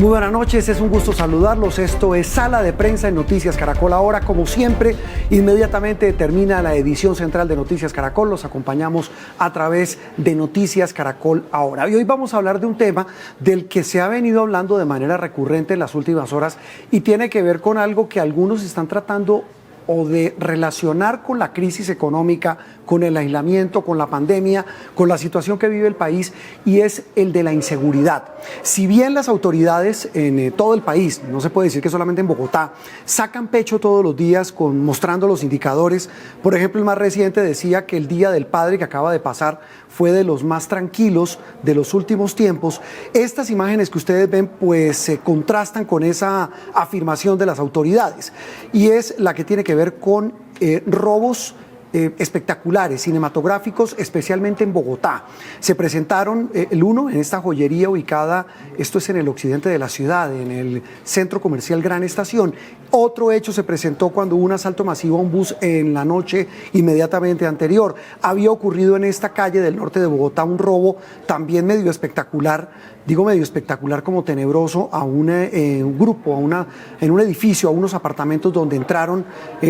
Muy buenas noches, es un gusto saludarlos. Esto es Sala de Prensa en Noticias Caracol. Ahora, como siempre, inmediatamente termina la edición central de Noticias Caracol. Los acompañamos a través de Noticias Caracol Ahora. Y hoy vamos a hablar de un tema del que se ha venido hablando de manera recurrente en las últimas horas y tiene que ver con algo que algunos están tratando o de relacionar con la crisis económica, con el aislamiento, con la pandemia, con la situación que vive el país, y es el de la inseguridad. Si bien las autoridades en todo el país, no se puede decir que solamente en Bogotá, sacan pecho todos los días mostrando los indicadores, por ejemplo, el más reciente decía que el Día del Padre que acaba de pasar fue de los más tranquilos de los últimos tiempos. Estas imágenes que ustedes ven pues se contrastan con esa afirmación de las autoridades, y es la que tiene que ver con robos espectaculares, cinematográficos, especialmente en Bogotá. Se presentaron el uno en esta joyería ubicada, esto es en el occidente de la ciudad, en el centro comercial Gran Estación. Otro hecho se presentó cuando hubo un asalto masivo a un bus en la noche inmediatamente anterior. Había ocurrido en esta calle del norte de Bogotá un robo también medio espectacular, digo medio espectacular como tenebroso, a un grupo, en un edificio, a unos apartamentos donde entraron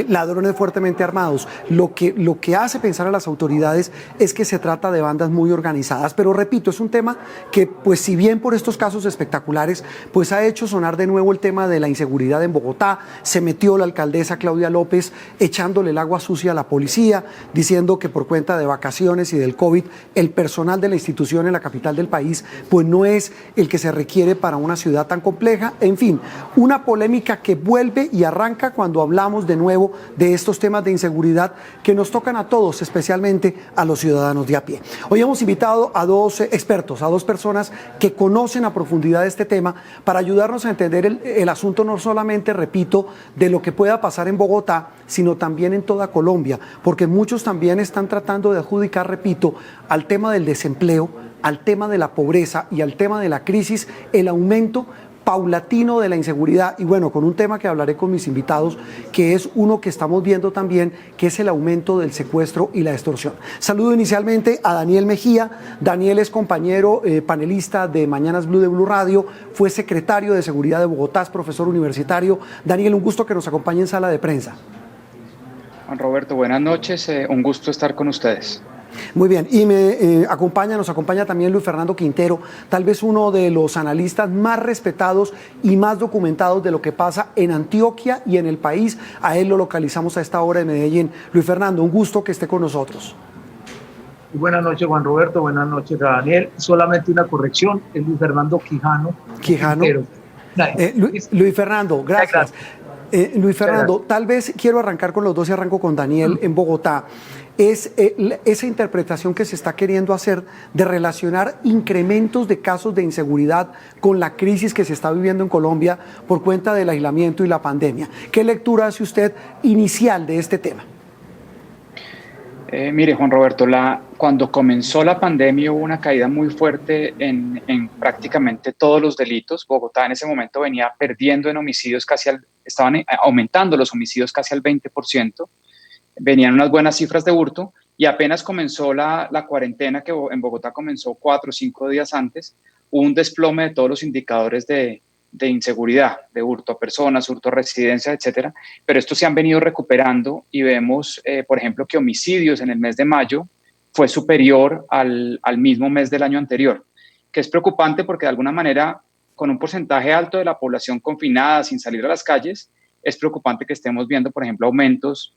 ladrones fuertemente armados. Lo que hace pensar a las autoridades es que se trata de bandas muy organizadas, pero repito, es un tema que pues si bien por estos casos espectaculares pues ha hecho sonar de nuevo el tema de la inseguridad en Bogotá. Se metió la alcaldesa Claudia López echándole el agua sucia a la policía, diciendo que por cuenta de vacaciones y del COVID el personal de la institución en la capital del país pues no es el que se requiere para una ciudad tan compleja. En fin, una polémica que vuelve y arranca cuando hablamos de nuevo de estos temas de inseguridad que nos tocan a todos, especialmente a los ciudadanos de a pie. Hoy hemos invitado a dos expertos, a dos personas que conocen a profundidad este tema para ayudarnos a entender el asunto, no solamente, repito, de lo que pueda pasar en Bogotá, sino también en toda Colombia, porque muchos también están tratando de adjudicar, repito, al tema del desempleo, al tema de la pobreza y al tema de la crisis, el aumento paulatino de la inseguridad, y bueno, con un tema que hablaré con mis invitados, que es uno que estamos viendo también, que es el aumento del secuestro y la extorsión. Saludo inicialmente a Daniel Mejía. Daniel es compañero panelista de Mañanas Blue de Blue Radio, fue secretario de Seguridad de Bogotá, es profesor universitario. Daniel, un gusto que nos acompañe en Sala de Prensa. Juan Roberto, buenas noches, un gusto estar con ustedes. Muy bien, y nos acompaña también Luis Fernando Quintero, tal vez uno de los analistas más respetados y más documentados de lo que pasa en Antioquia y en el país. A él lo localizamos a esta hora en Medellín. Luis Fernando, un gusto que esté con nosotros. Buenas noches, Juan Roberto, buenas noches, Daniel. Solamente una corrección, es Luis Fernando Quijano. Luis Fernando, gracias. Luis Fernando, tal vez quiero arrancar con los dos y arranco con Daniel en Bogotá. Es esa interpretación que se está queriendo hacer de relacionar incrementos de casos de inseguridad con la crisis que se está viviendo en Colombia por cuenta del aislamiento y la pandemia. ¿Qué lectura hace usted inicial de este tema? Mire, Juan Roberto, cuando comenzó la pandemia hubo una caída muy fuerte en prácticamente todos los delitos. Bogotá en ese momento venía perdiendo en homicidios, estaban aumentando los homicidios casi al 20%. Venían unas buenas cifras de hurto, y apenas comenzó la cuarentena, que en Bogotá comenzó 4 o 5 días antes, hubo un desplome de todos los indicadores de inseguridad, de hurto a personas, hurto a residencias, etcétera. Pero estos se han venido recuperando y vemos, por ejemplo, que homicidios en el mes de mayo fue superior al mismo mes del año anterior, que es preocupante porque de alguna manera, con un porcentaje alto de la población confinada sin salir a las calles, es preocupante que estemos viendo, por ejemplo, aumentos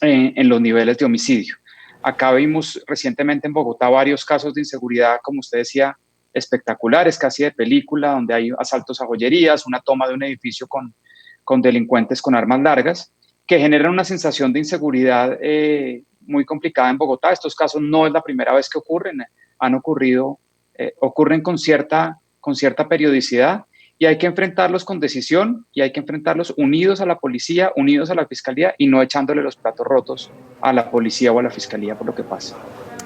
en los niveles de homicidio. Acá vimos recientemente en Bogotá varios casos de inseguridad, como usted decía, espectaculares, casi de película, donde hay asaltos a joyerías, una toma de un edificio con delincuentes con armas largas, que generan una sensación de inseguridad muy complicada en Bogotá. Estos casos no es la primera vez que ocurren, ocurren con cierta periodicidad, y hay que enfrentarlos con decisión, y hay que enfrentarlos unidos a la policía, unidos a la fiscalía, y no echándole los platos rotos a la policía o a la fiscalía por lo que pasa.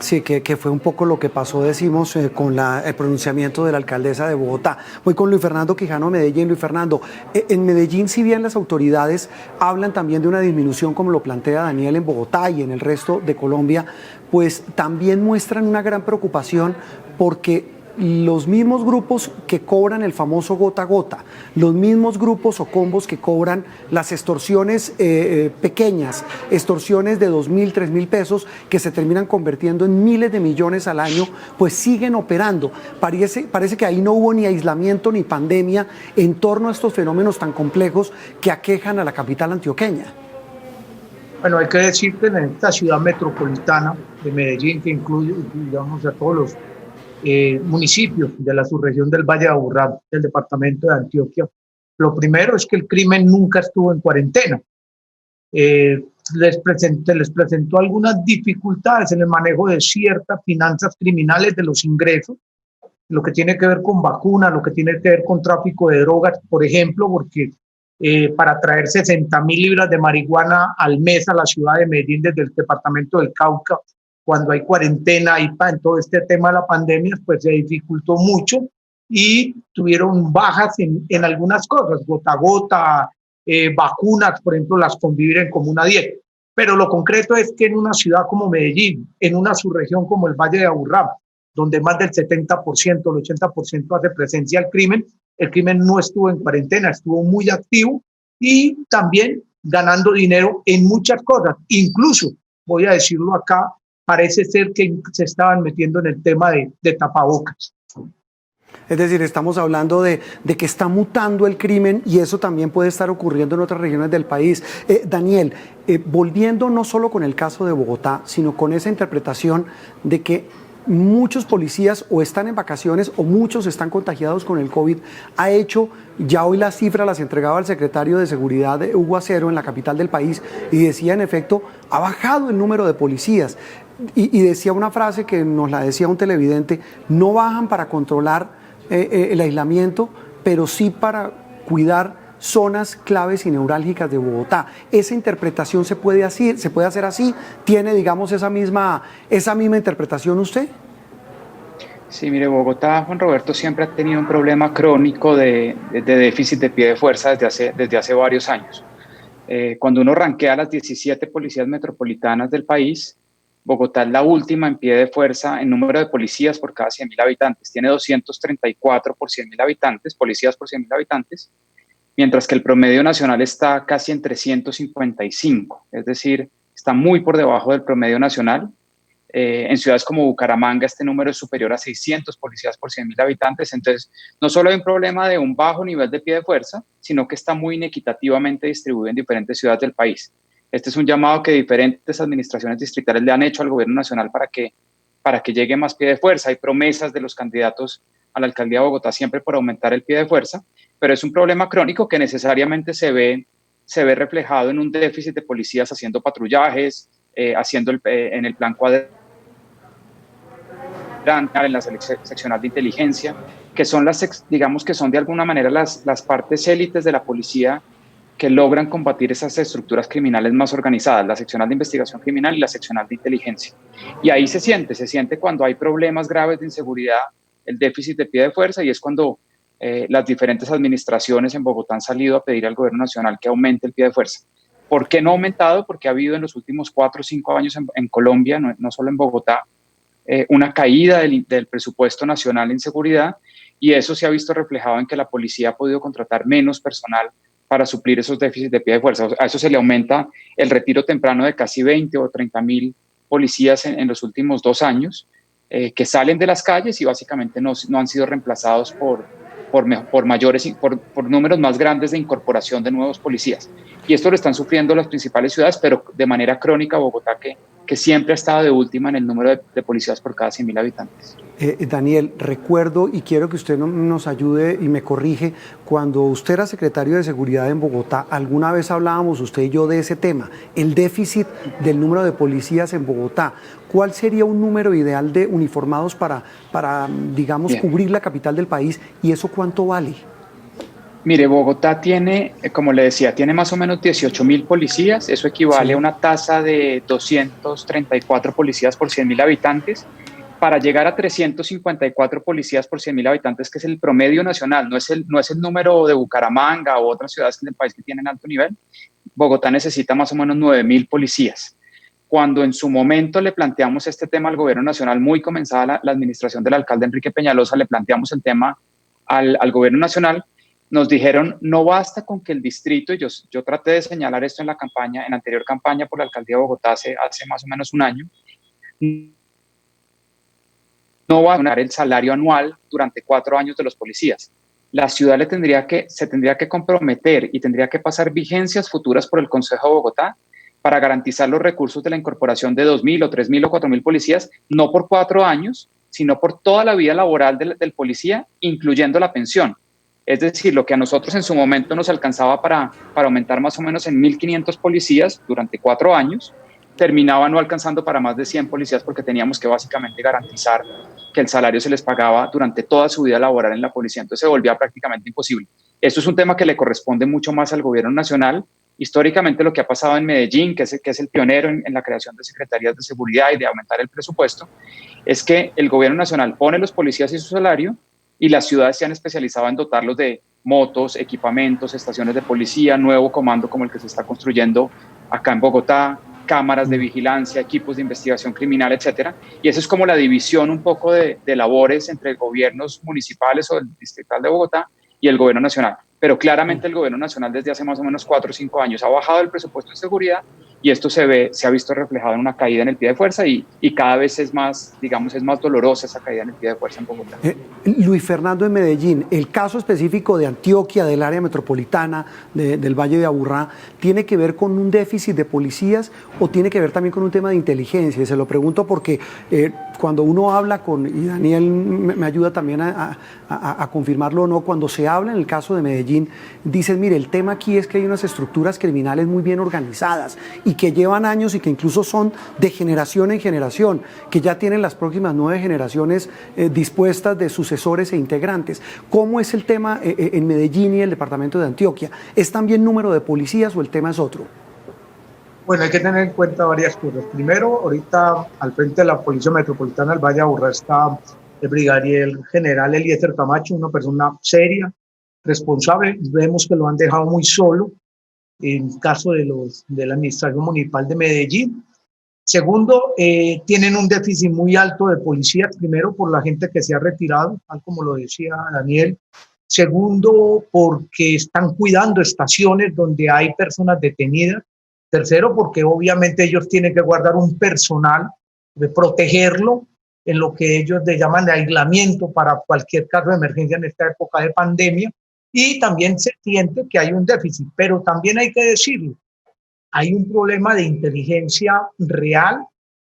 Sí, que fue un poco lo que pasó, decimos, con el pronunciamiento de la alcaldesa de Bogotá. Voy con Luis Fernando Quijano, Medellín. Luis Fernando, en Medellín, si bien las autoridades hablan también de una disminución, como lo plantea Daniel, en Bogotá y en el resto de Colombia, pues también muestran una gran preocupación porque los mismos grupos que cobran el famoso gota a gota, los mismos grupos o combos que cobran las extorsiones pequeñas, extorsiones de 2.000, 3.000 pesos que se terminan convirtiendo en miles de millones al año, pues siguen operando. Parece que ahí no hubo ni aislamiento ni pandemia en torno a estos fenómenos tan complejos que aquejan a la capital antioqueña. Bueno, hay que decir que en esta ciudad metropolitana de Medellín, que incluye, digamos, a todos los municipios de la subregión del Valle de Aburrá, del departamento de Antioquia, lo primero es que el crimen nunca estuvo en cuarentena. Les presentó algunas dificultades en el manejo de ciertas finanzas criminales de los ingresos, lo que tiene que ver con vacunas, lo que tiene que ver con tráfico de drogas, por ejemplo, porque para traer 60.000 libras de marihuana al mes a la ciudad de Medellín desde el departamento del Cauca, cuando hay cuarentena y en todo este tema de la pandemia, pues se dificultó mucho y tuvieron bajas en algunas cosas, gota a gota, vacunas, por ejemplo, las convivir en Comuna 10. Pero lo concreto es que en una ciudad como Medellín, en una subregión como el Valle de Aburrá, donde más del 70%, el 80% hace presencia el crimen no estuvo en cuarentena, estuvo muy activo y también ganando dinero en muchas cosas. Incluso, voy a decirlo acá, parece ser que se estaban metiendo en el tema de tapabocas. Es decir, estamos hablando de que está mutando el crimen y eso también puede estar ocurriendo en otras regiones del país. Daniel, volviendo no solo con el caso de Bogotá, sino con esa interpretación de que muchos policías o están en vacaciones o muchos están contagiados con el COVID, ha hecho, ya hoy las cifras las entregaba el secretario de Seguridad Hugo Acero en la capital del país y decía en efecto, ha bajado el número de policías y decía una frase que nos la decía un televidente, no bajan para controlar el aislamiento, pero sí para cuidar zonas claves y neurálgicas de Bogotá. ¿Esa interpretación se puede hacer así? ¿Tiene, digamos, esa misma interpretación usted? Sí, mire, Bogotá, Juan Roberto, siempre ha tenido un problema crónico de déficit de pie de fuerza desde hace varios años. Cuando uno rankea las 17 policías metropolitanas del país, Bogotá es la última en pie de fuerza en número de policías por cada 100.000 habitantes. Tiene 234 por 100.000 habitantes, policías por 100.000 habitantes, mientras que el promedio nacional está casi en 355, es decir, está muy por debajo del promedio nacional. En ciudades como Bucaramanga este número es superior a 600 policías por 100.000 habitantes, entonces no solo hay un problema de un bajo nivel de pie de fuerza, sino que está muy inequitativamente distribuido en diferentes ciudades del país. Este es un llamado que diferentes administraciones distritales le han hecho al gobierno nacional para que llegue más pie de fuerza. Hay promesas de los candidatos a la alcaldía de Bogotá siempre por aumentar el pie de fuerza, pero es un problema crónico que necesariamente se ve reflejado en un déficit de policías haciendo patrullajes, en el plan cuadrante, en la seccional de inteligencia, que son digamos que son de alguna manera las partes élites de la policía que logran combatir esas estructuras criminales más organizadas, la seccional de investigación criminal y la seccional de inteligencia. Y ahí se siente cuando hay problemas graves de inseguridad, el déficit de pie de fuerza, y es cuando las diferentes administraciones en Bogotá han salido a pedir al gobierno nacional que aumente el pie de fuerza. ¿Por qué no ha aumentado? Porque ha habido en los últimos 4 o 5 años en Colombia, no solo en Bogotá, una caída del presupuesto nacional en seguridad, y eso se ha visto reflejado en que la policía ha podido contratar menos personal para suplir esos déficits de pie de fuerza. A eso se le aumenta el retiro temprano de casi 20 o 30.000 policías en los últimos 2 años, que salen de las calles y básicamente no han sido reemplazados por números más grandes de incorporación de nuevos policías. Y esto lo están sufriendo las principales ciudades, pero de manera crónica Bogotá, que siempre ha estado de última en el número de policías por cada 100.000 habitantes. Daniel, recuerdo y quiero que usted nos ayude y me corrige, cuando usted era secretario de Seguridad en Bogotá, alguna vez hablábamos usted y yo de ese tema, el déficit del número de policías en Bogotá. ¿Cuál sería un número ideal de uniformados para digamos, cubrir la capital del país y eso cuánto vale? Mire, Bogotá tiene, como le decía, tiene más o menos 18.000 policías, eso equivale a una tasa de 234 policías por 100.000 habitantes. Para llegar a 354 policías por 100.000 habitantes, que es el promedio nacional, no es el número de Bucaramanga o otras ciudades del país que tienen alto nivel, Bogotá necesita más o menos 9.000 policías. cuando en su momento le planteamos este tema al gobierno nacional, muy comenzada la administración del alcalde Enrique Peñalosa, le planteamos el tema al gobierno nacional, nos dijeron, no basta con que el distrito, y yo traté de señalar esto en la campaña, en la anterior campaña por la alcaldía de Bogotá hace más o menos un año, no va a ganar el salario anual durante 4 años de los policías. La ciudad se tendría que comprometer y tendría que pasar vigencias futuras por el Consejo de Bogotá para garantizar los recursos de la incorporación de 2.000 o 3.000 o 4.000 policías, no por 4 años, sino por toda la vida laboral del policía, incluyendo la pensión. Es decir, lo que a nosotros en su momento nos alcanzaba para aumentar más o menos en 1.500 policías durante 4 años, terminaba no alcanzando para más de 100 policías porque teníamos que básicamente garantizar que el salario se les pagaba durante toda su vida laboral en la policía. Entonces se volvía prácticamente imposible. Esto es un tema que le corresponde mucho más al gobierno nacional. Históricamente lo que ha pasado en Medellín, que es el pionero en la creación de secretarías de seguridad y de aumentar el presupuesto, es que el gobierno nacional pone los policías y su salario y las ciudades se han especializado en dotarlos de motos, equipamientos, estaciones de policía, nuevo comando como el que se está construyendo acá en Bogotá, cámaras de vigilancia, equipos de investigación criminal, etcétera. Y eso es como la división un poco de labores entre gobiernos municipales o el distrital de Bogotá y el gobierno nacional. Pero claramente el gobierno nacional desde hace más o menos 4 o 5 años ha bajado el presupuesto de seguridad y esto se ha visto reflejado en una caída en el pie de fuerza y cada vez es más, digamos, es más dolorosa esa caída en el pie de fuerza en Bogotá. Luis Fernando, en Medellín, el caso específico de Antioquia, del área metropolitana, del Valle de Aburrá, ¿tiene que ver con un déficit de policías o tiene que ver también con un tema de inteligencia? Y se lo pregunto porque cuando uno habla y Daniel me ayuda también a confirmarlo o no, cuando se habla en el caso de Medellín, dicen, mire, el tema aquí es que hay unas estructuras criminales muy bien organizadas y que llevan años y que incluso son de generación en generación, que ya tienen las próximas 9 generaciones dispuestas de sucesores e integrantes. ¿Cómo es el tema en Medellín y el departamento de Antioquia? ¿Es también número de policías o el tema es otro? Bueno, hay que tener en cuenta varias cosas. Primero, ahorita al frente de la Policía Metropolitana del Valle de Aburrá está el brigadier general Eliezer Camacho, una persona seria, responsable. Vemos que lo han dejado muy solo en caso de la administración municipal de Medellín. Segundo, tienen un déficit muy alto de policías, primero por la gente que se ha retirado, tal como lo decía Daniel. Segundo, porque están cuidando estaciones donde hay personas detenidas. Tercero, porque obviamente ellos tienen que guardar un personal, de protegerlo en lo que ellos le llaman de aislamiento para cualquier caso de emergencia en esta época de pandemia. Y también se siente que hay un déficit, pero también hay que decirlo, hay un problema de inteligencia real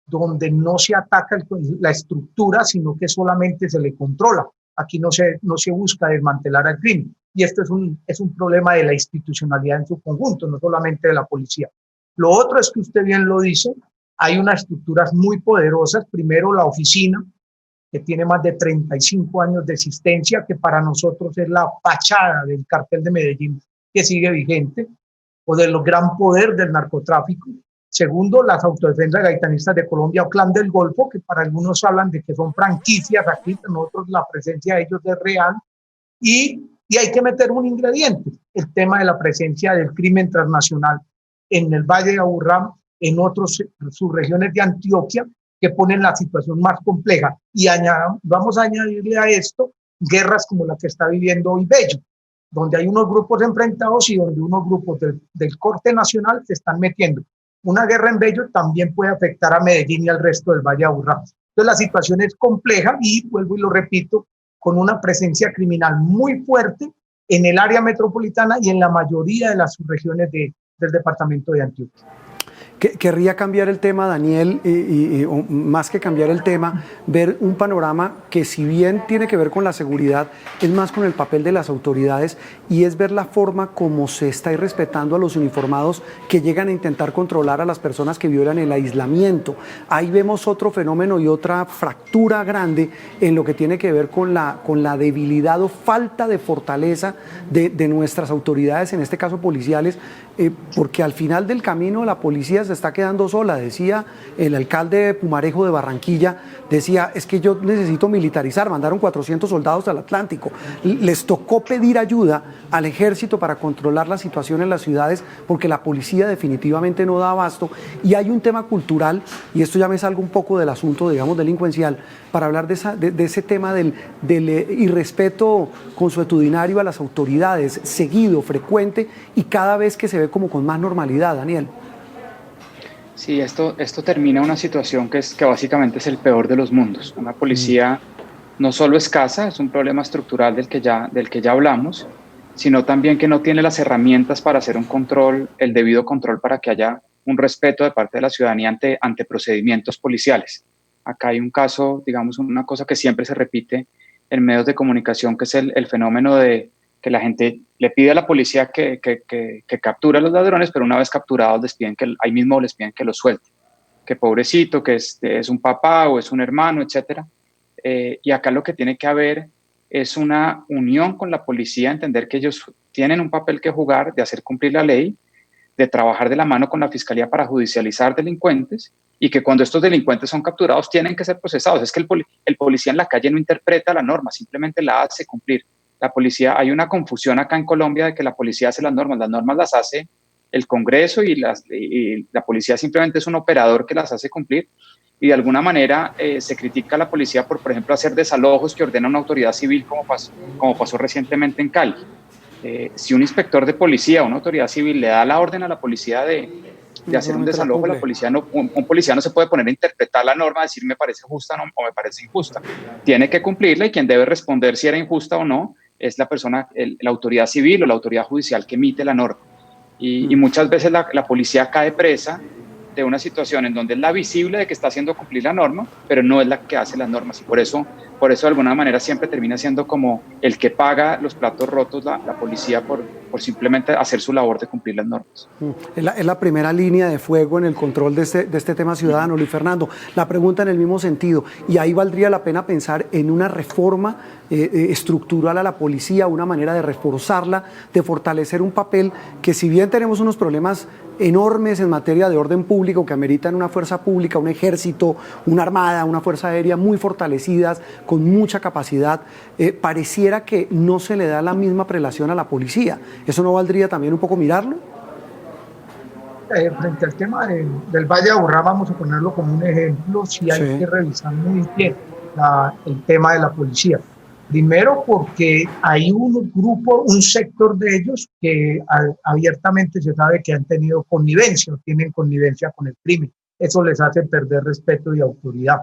donde no se ataca la estructura, sino que solamente se le controla. Aquí no se busca desmantelar el crimen. Y esto es un problema de la institucionalidad en su conjunto, no solamente de la policía. Lo otro es que usted bien lo dice, hay unas estructuras muy poderosas. Primero, la oficina, que tiene más de 35 años de existencia, que para nosotros es la fachada del cartel de Medellín que sigue vigente, o del gran poder del narcotráfico. Segundo, las autodefensas gaitanistas de Colombia o Clan del Golfo, que para algunos hablan de que son franquicias aquí, pero nosotros la presencia de ellos es real. Y hay que meter un ingrediente, el tema de la presencia del crimen transnacional en el Valle de Aburrá, en otras subregiones de Antioquia, que ponen la situación más compleja. Y vamos a añadirle a esto guerras como la que está viviendo hoy Bello, donde hay unos grupos enfrentados y donde unos grupos del corte nacional se están metiendo. Una guerra en Bello también puede afectar a Medellín y al resto del Valle de Aburrá. Entonces la situación es compleja y, vuelvo y lo repito, con una presencia criminal muy fuerte en el área metropolitana y en la mayoría de las subregiones del departamento de Antioquia. Querría cambiar el tema, Daniel, o más que cambiar el tema, ver un panorama que si bien tiene que ver con la seguridad, es más con el papel de las autoridades y es ver la forma como se está irrespetando a los uniformados que llegan a intentar controlar a las personas que violan el aislamiento. Ahí vemos otro fenómeno y otra fractura grande en lo que tiene que ver con la debilidad o falta de fortaleza de nuestras autoridades, en este caso policiales, porque al final del camino la policía se está quedando sola, decía el alcalde de Pumarejo de Barranquilla, decía, es que yo necesito militarizar, mandaron 400 soldados al Atlántico, les tocó pedir ayuda al ejército para controlar la situación en las ciudades porque la policía definitivamente no da abasto, y hay un tema cultural, y esto ya me salgo un poco del asunto, digamos, delincuencial, para hablar de ese tema del irrespeto consuetudinario a las autoridades, seguido, frecuente, y cada vez que se ve como con más normalidad, Daniel. Sí, esto termina una situación que básicamente es el peor de los mundos. Una policía no solo escasa, es un problema estructural del que ya hablamos, sino también que no tiene las herramientas para hacer un control, el debido control, para que haya un respeto de parte de la ciudadanía ante procedimientos policiales. Acá hay un caso, digamos, una cosa que siempre se repite en medios de comunicación, que es el fenómeno de que la gente le pide a la policía que capture a los ladrones, pero una vez capturados ahí mismo les piden que los suelte, que pobrecito, que es un papá o es un hermano, etcétera. Y acá lo que tiene que haber es una unión con la policía, entender que ellos tienen un papel que jugar, de hacer cumplir la ley, de trabajar de la mano con la fiscalía para judicializar delincuentes, y que cuando estos delincuentes son capturados tienen que ser procesados. Es que el policía en la calle no interpreta la norma, simplemente la hace cumplir. La policía, hay una confusión acá en Colombia de que la policía hace las normas las hace el Congreso, y la policía simplemente es un operador que las hace cumplir, y de alguna manera se critica a la policía por ejemplo, hacer desalojos que ordena una autoridad civil, como pasó recientemente en Cali. Si un inspector de policía o una autoridad civil le da la orden a la policía de hacer un desalojo, un policía no se puede poner a interpretar la norma, decir me parece justa o me parece injusta. Tiene que cumplirla, y quien debe responder si era injusta o no es la persona, la autoridad civil o la autoridad judicial que emite la norma. Y muchas veces la policía cae presa de una situación en donde es la visible de que está haciendo cumplir la norma, pero no es la que hace las normas, y por eso de alguna manera siempre termina siendo como el que paga los platos rotos la policía por simplemente hacer su labor de cumplir las normas. Es la primera línea de fuego en el control de este tema ciudadano, Luis Fernando. La pregunta en el mismo sentido, y ahí valdría la pena pensar en una reforma estructural a la policía, una manera de reforzarla, de fortalecer un papel que, si bien tenemos unos problemas enormes en materia de orden público que ameritan una fuerza pública, un ejército, una armada, una fuerza aérea muy fortalecidas, con mucha capacidad, pareciera que no se le da la misma prelación a la policía. ¿Eso no valdría también un poco mirarlo? Frente al tema del Valle de Aburrá, vamos a ponerlo como un ejemplo, sí hay que revisar muy bien el tema de la policía. Primero porque hay un grupo, un sector de ellos que abiertamente se sabe que han tenido connivencia, o tienen connivencia con el crimen. Eso les hace perder respeto y autoridad.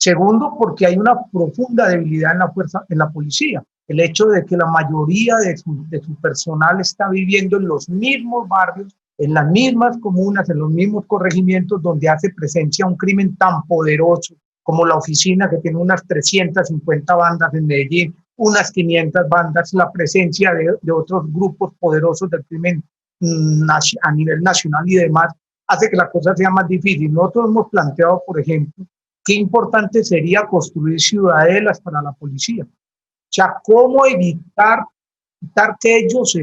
Segundo, porque hay una profunda debilidad en la policía. El hecho de que la mayoría de su personal está viviendo en los mismos barrios, en las mismas comunas, en los mismos corregimientos donde hace presencia un crimen tan poderoso como la oficina, que tiene unas 350 bandas en Medellín, unas 500 bandas, la presencia de otros grupos poderosos del crimen a nivel nacional y demás, hace que la cosa sea más difícil. Nosotros hemos planteado, por ejemplo, qué importante sería construir ciudadelas para la policía. O sea, cómo evitar que ellos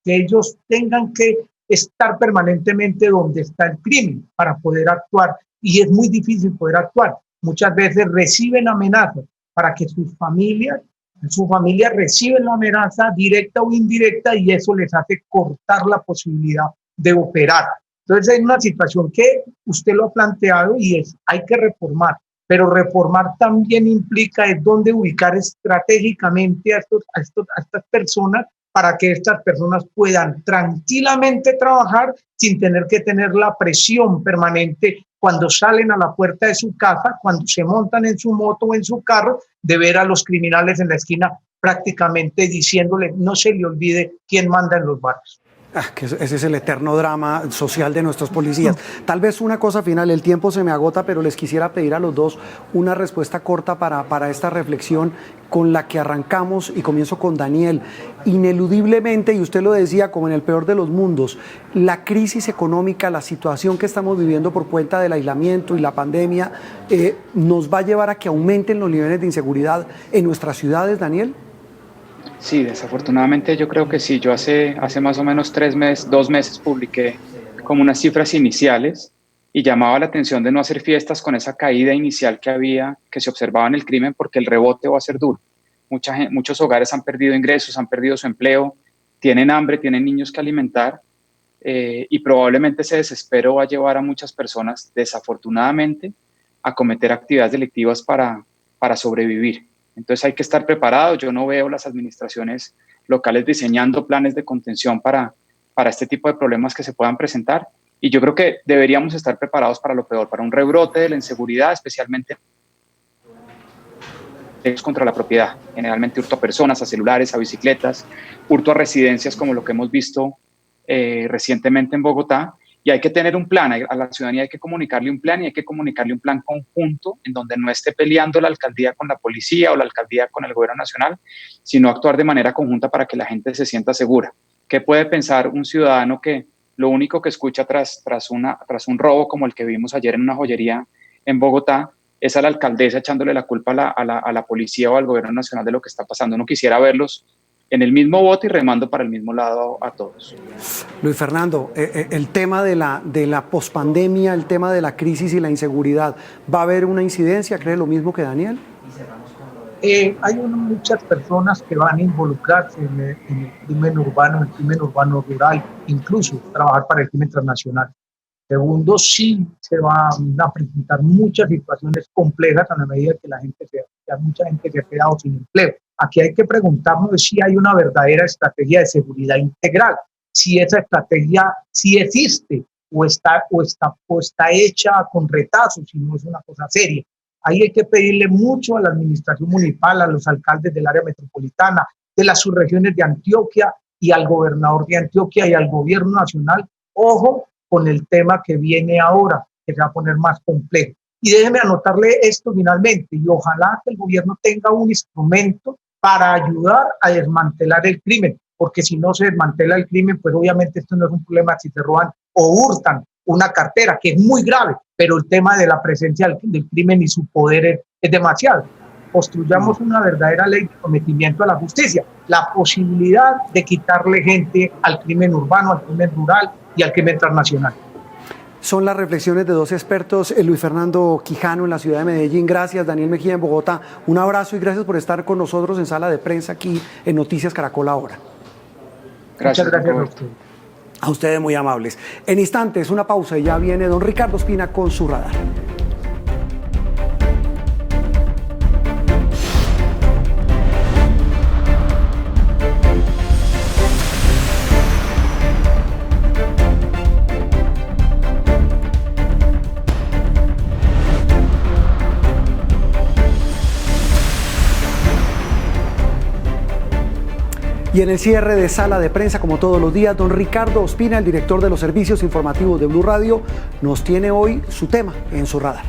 que ellos tengan que estar permanentemente donde está el crimen para poder actuar. Y es muy difícil poder actuar. Muchas veces reciben amenazas para que su familia reciben la amenaza directa o indirecta, y eso les hace cortar la posibilidad de operar. Entonces hay una situación que usted lo ha planteado y hay que reformar, pero reformar también implica es dónde ubicar estratégicamente a estas personas, para que estas personas puedan tranquilamente trabajar sin tener que tener la presión permanente cuando salen a la puerta de su casa, cuando se montan en su moto o en su carro, de ver a los criminales en la esquina prácticamente diciéndole no se le olvide quién manda en los barrios. Que ese es el eterno drama social de nuestros policías. Tal vez una cosa final, el tiempo se me agota, pero les quisiera pedir a los dos una respuesta corta para esta reflexión con la que arrancamos, y comienzo con Daniel. Ineludiblemente, y usted lo decía, como en el peor de los mundos, la crisis económica, la situación que estamos viviendo por cuenta del aislamiento y la pandemia, nos va a llevar a que aumenten los niveles de inseguridad en nuestras ciudades, Daniel. Sí, desafortunadamente yo creo que sí. Yo hace más o menos 2 meses publiqué como unas cifras iniciales y llamaba la atención de no hacer fiestas con esa caída inicial que se observaba en el crimen, porque el rebote va a ser duro. Muchos hogares han perdido ingresos, han perdido su empleo, tienen hambre, tienen niños que alimentar, y probablemente ese desespero va a llevar a muchas personas, desafortunadamente, a cometer actividades delictivas para sobrevivir. Entonces hay que estar preparados. Yo no veo las administraciones locales diseñando planes de contención para este tipo de problemas que se puedan presentar, y yo creo que deberíamos estar preparados para lo peor, para un rebrote de la inseguridad, especialmente contra la propiedad, generalmente hurto a personas, a celulares, a bicicletas, hurto a residencias, como lo que hemos visto recientemente en Bogotá. Y hay que tener un plan, a la ciudadanía hay que comunicarle un plan, y hay que comunicarle un plan conjunto en donde no esté peleando la alcaldía con la policía o la alcaldía con el gobierno nacional, sino actuar de manera conjunta para que la gente se sienta segura. ¿Qué puede pensar un ciudadano que lo único que escucha tras un robo como el que vimos ayer en una joyería en Bogotá es a la alcaldesa echándole la culpa a la policía o al gobierno nacional de lo que está pasando? Uno quisiera verlos en el mismo bote y remando para el mismo lado a todos. Luis Fernando, el tema de la pospandemia, el tema de la crisis y la inseguridad, ¿va a haber una incidencia? ¿Cree lo mismo que Daniel? Hay muchas personas que van a involucrarse en el crimen urbano rural, incluso trabajar para el crimen transnacional. Segundo, sí se van a presentar muchas situaciones complejas a la medida que mucha gente se ha quedado sin empleo. Aquí hay que preguntarnos si hay una verdadera estrategia de seguridad integral, si esa estrategia sí existe o está hecha con retazos, si no es una cosa seria. Ahí hay que pedirle mucho a la administración municipal, a los alcaldes del área metropolitana, de las subregiones de Antioquia, y al gobernador de Antioquia y al gobierno nacional. Ojo con el tema que viene ahora, que se va a poner más complejo. Y déjeme anotarle esto finalmente, y ojalá que el gobierno tenga un instrumento para ayudar a desmantelar el crimen, porque si no se desmantela el crimen, pues obviamente esto no es un problema si se roban o hurtan una cartera, que es muy grave, pero el tema de la presencia del crimen y su poder es demasiado. Construyamos una verdadera ley de sometimiento a la justicia, la posibilidad de quitarle gente al crimen urbano, al crimen rural y al crimen transnacional. Son las reflexiones de dos expertos, Luis Fernando Quijano en la ciudad de Medellín. Gracias, Daniel Mejía en Bogotá. Un abrazo y gracias por estar con nosotros en Sala de Prensa aquí en Noticias Caracol Ahora. Muchas gracias a usted. A ustedes muy amables. En instantes, una pausa y ya viene don Ricardo Espina con su radar. Y en el cierre de Sala de Prensa, como todos los días, don Ricardo Ospina, el director de los servicios informativos de Blue Radio, nos tiene hoy su tema en su radar.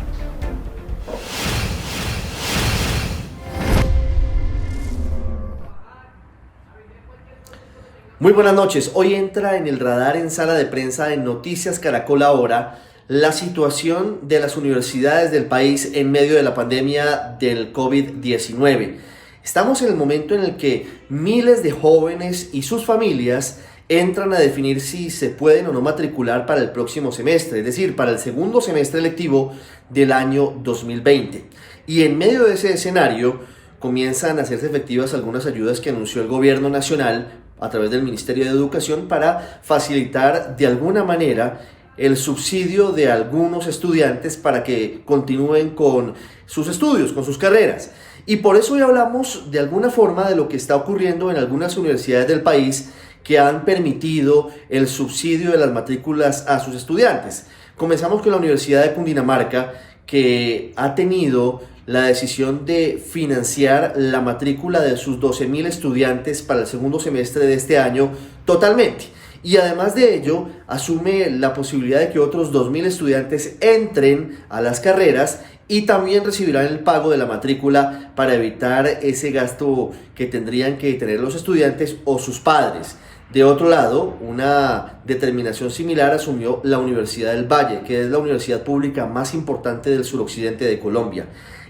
Muy buenas noches. Hoy entra en el radar en Sala de Prensa en Noticias Caracol Ahora la situación de las universidades del país en medio de la pandemia del COVID-19. Estamos en el momento en el que miles de jóvenes y sus familias entran a definir si se pueden o no matricular para el próximo semestre, es decir, para el segundo semestre lectivo del año 2020. Y en medio de ese escenario comienzan a hacerse efectivas algunas ayudas que anunció el gobierno nacional a través del Ministerio de Educación para facilitar de alguna manera el subsidio de algunos estudiantes para que continúen con sus estudios, con sus carreras. Y por eso hoy hablamos de alguna forma de lo que está ocurriendo en algunas universidades del país que han permitido el subsidio de las matrículas a sus estudiantes. Comenzamos con la Universidad de Cundinamarca, que ha tenido la decisión de financiar la matrícula de sus 12.000 estudiantes para el segundo semestre de este año totalmente. Y además de ello, asume la posibilidad de que otros 2.000 estudiantes entren a las carreras y también recibirán el pago de la matrícula para evitar ese gasto que tendrían que tener los estudiantes o sus padres. De otro lado, una determinación similar asumió la Universidad del Valle, que es la universidad pública más importante del suroccidente de Colombia.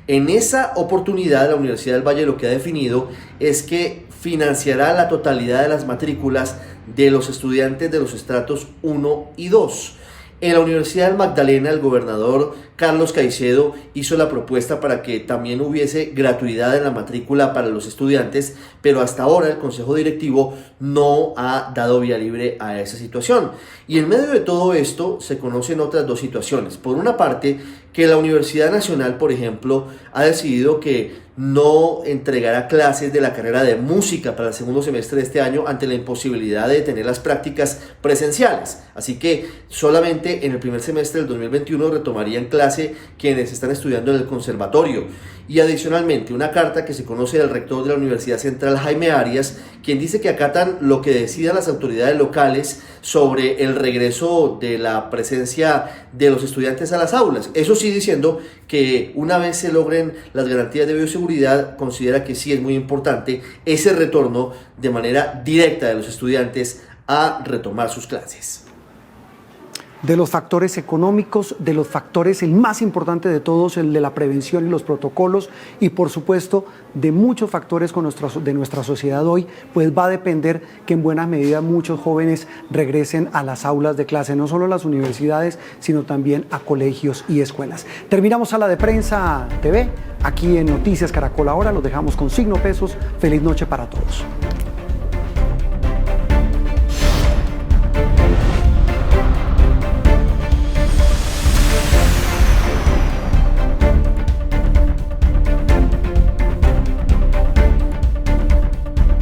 En esa oportunidad, la Universidad del Valle lo que ha definido es que financiará la totalidad de las matrículas de los estudiantes de los estratos 1 y 2. En la Universidad del Magdalena, el gobernador Carlos Caicedo hizo la propuesta para que también hubiese gratuidad en la matrícula para los estudiantes, pero hasta ahora el Consejo Directivo no ha dado vía libre a esa situación. Y en medio de todo esto se conocen otras dos situaciones. Por una parte, que la Universidad Nacional, por ejemplo, ha decidido que no entregará clases de la carrera de música para el segundo semestre de este año ante la imposibilidad de tener las prácticas presenciales. Así que solamente en el primer semestre del 2021 retomarían clase quienes están estudiando en el conservatorio. Y adicionalmente, una carta que se conoce del rector de la Universidad Central, Jaime Arias, quien dice que acatan lo que decidan las autoridades locales sobre el regreso de la presencia de los estudiantes a las aulas. Eso sí, diciendo que una vez se logren las garantías de bioseguridad, considera que sí es muy importante ese retorno de manera directa de los estudiantes a retomar sus clases. De los factores económicos, de los factores, el más importante de todos, el de la prevención y los protocolos, y por supuesto de muchos factores de nuestra sociedad hoy, pues va a depender que en buena medida muchos jóvenes regresen a las aulas de clase, no solo a las universidades, sino también a colegios y escuelas. Terminamos Sala de Prensa TV, aquí en Noticias Caracol Ahora, los dejamos con Signo Pesos. Feliz noche para todos.